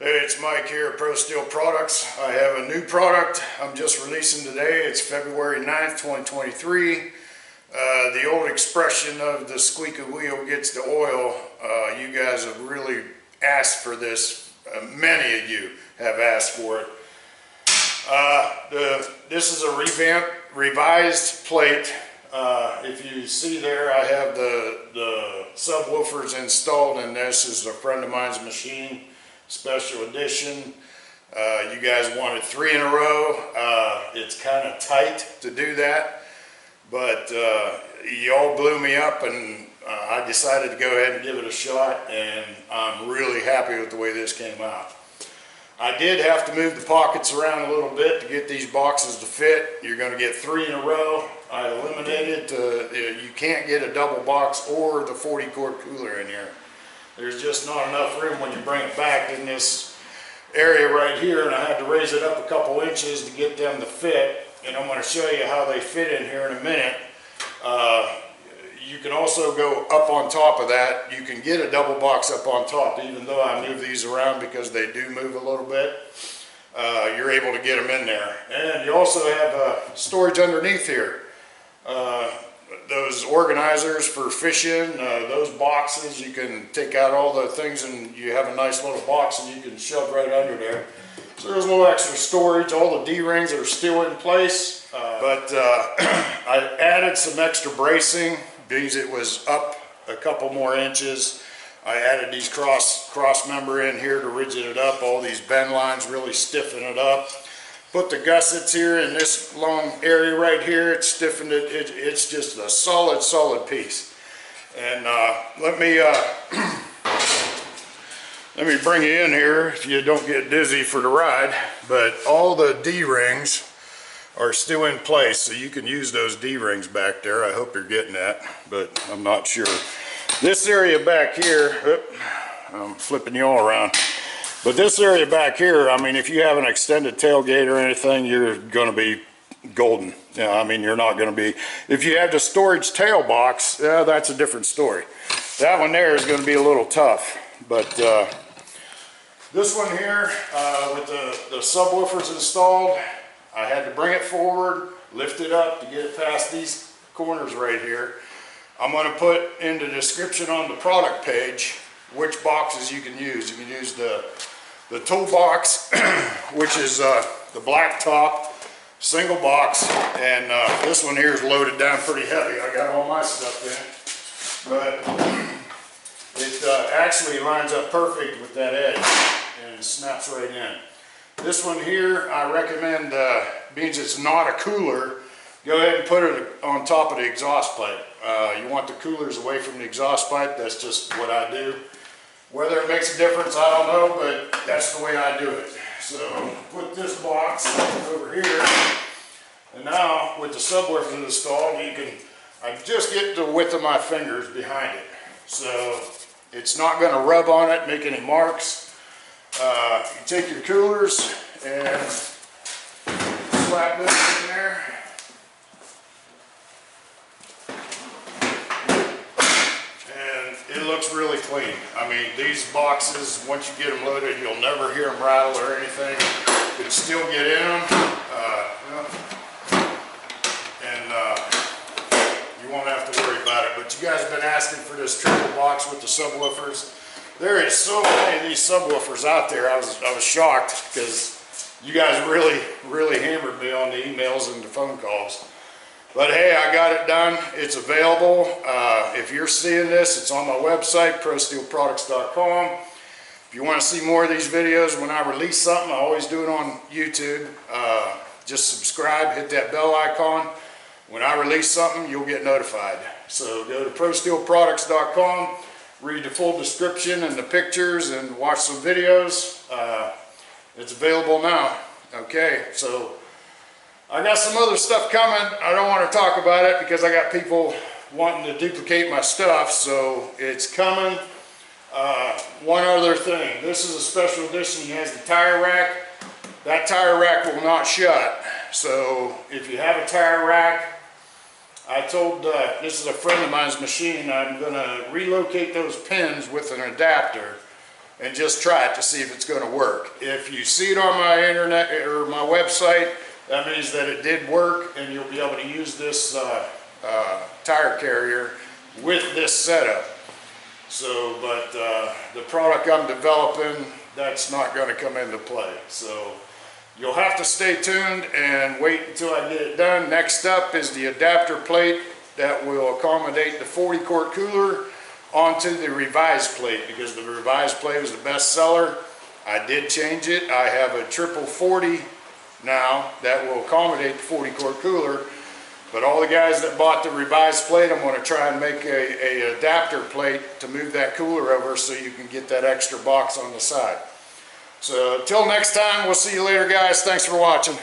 Hey, it's Mike here at Pro Steel Products. I have a new product I'm just releasing today. It's February 9th, 2023. The old expression of the squeaky wheel gets the oil. You guys have really asked for this. Many of you have asked for it. This is a revised plate. If you see there, I have the subwoofers installed, and this is a friend of mine's machine. Special edition. You guys wanted 3 in a row. It's kind of tight to do that, but you all blew me up, and I decided to go ahead and give it a shot, and I'm really happy with the way this came out. I did have to move the pockets around a little bit to get these boxes to fit. You're going to get 3 in a row. I eliminated you can't get a double box or the 40 quart cooler in here. There's just not enough room when you bring it back in this area right here, and I had to raise it up a couple inches to get them to fit, and I'm going to show you how they fit in here in a minute. You can also go up on top of that. You can get a double box up on top, even though I move these around because they do move a little bit. You're able to get them in there. And you also have storage underneath here. Those organizers for fishing, those boxes, you can take out all the things and you have a nice little box and you can shove right under there. So there's a little extra storage. All the D-rings are still in place, but I added some extra bracing because it was up a couple more inches. I added these cross member in here to rigid it up. All these bend lines really stiffen it up. Put the gussets here in this long area right here. It's stiffened it. It's just a solid piece. And let me bring you in here if you don't get dizzy for the ride. But all the D-rings are still in place, so you can use those D-rings back there. I hope you're getting that, but I'm not sure. This area back here, I'm flipping you all around. But this area back here, I mean, if you have an extended tailgate or anything, you're going to be golden. Yeah, I mean, you're not going to be. If you have the storage tail box, yeah, that's a different story. That one there is going to be a little tough. But this one here, with the subwoofers installed, I had to bring it forward, lift it up to get it past these corners right here. I'm going to put in the description on the product page which boxes you can use. You can use the toolbox, which is the black top single box, and this one here is loaded down pretty heavy. I got all my stuff in it, but it actually lines up perfect with that edge and snaps right in. This one here, I recommend, means it's not a cooler, go ahead and put it on top of the exhaust pipe. You want the coolers away from the exhaust pipe. That's just what I do. Whether it makes a difference, I don't know, but that's the way I do it. So put this box over here, and now with the subwoofer installed, I just get the width of my fingers behind it. So it's not going to rub on it, make any marks. You take your coolers and slap this in there. It looks really clean. I mean, these boxes, once you get them loaded, you'll never hear them rattle or anything. You can still get in them, and you won't have to worry about it. But you guys have been asking for this triple box with the subwoofers. There is so many of these subwoofers out there. I was shocked because you guys really hammered me on the emails and the phone calls. But hey, I got it done. It's available. If you're seeing this, it's on my website, prosteelproducts.com. If you want to see more of these videos, when I release something, I always do it on YouTube. Just subscribe, hit that bell icon. When I release something, you'll get notified. So go to prosteelproducts.com, read the full description and the pictures, and watch some videos. It's available now. Okay, so I got some other stuff coming. I don't want to talk about it because I got people wanting to duplicate my stuff, so it's coming. One other thing, this is a special edition. It has the tire rack. That tire rack will not shut. So if you have a tire rack, I told, this is a friend of mine's machine, I'm going to relocate those pins with an adapter and just try it to see if it's going to work. If you see it on my internet or my website, that means that it did work, and you'll be able to use this tire carrier with this setup. So, but the product I'm developing, that's not going to come into play. So you'll have to stay tuned and wait until I get it done. Next up is the adapter plate that will accommodate the 40 quart cooler onto the revised plate, because the revised plate was the best seller. I did change it. I have a triple 40 now that will accommodate the 40 quart cooler. But all the guys that bought the revised plate, I'm going to try and make a adapter plate to move that cooler over so you can get that extra box on the side. So until next time, we'll see you later, guys. Thanks for watching.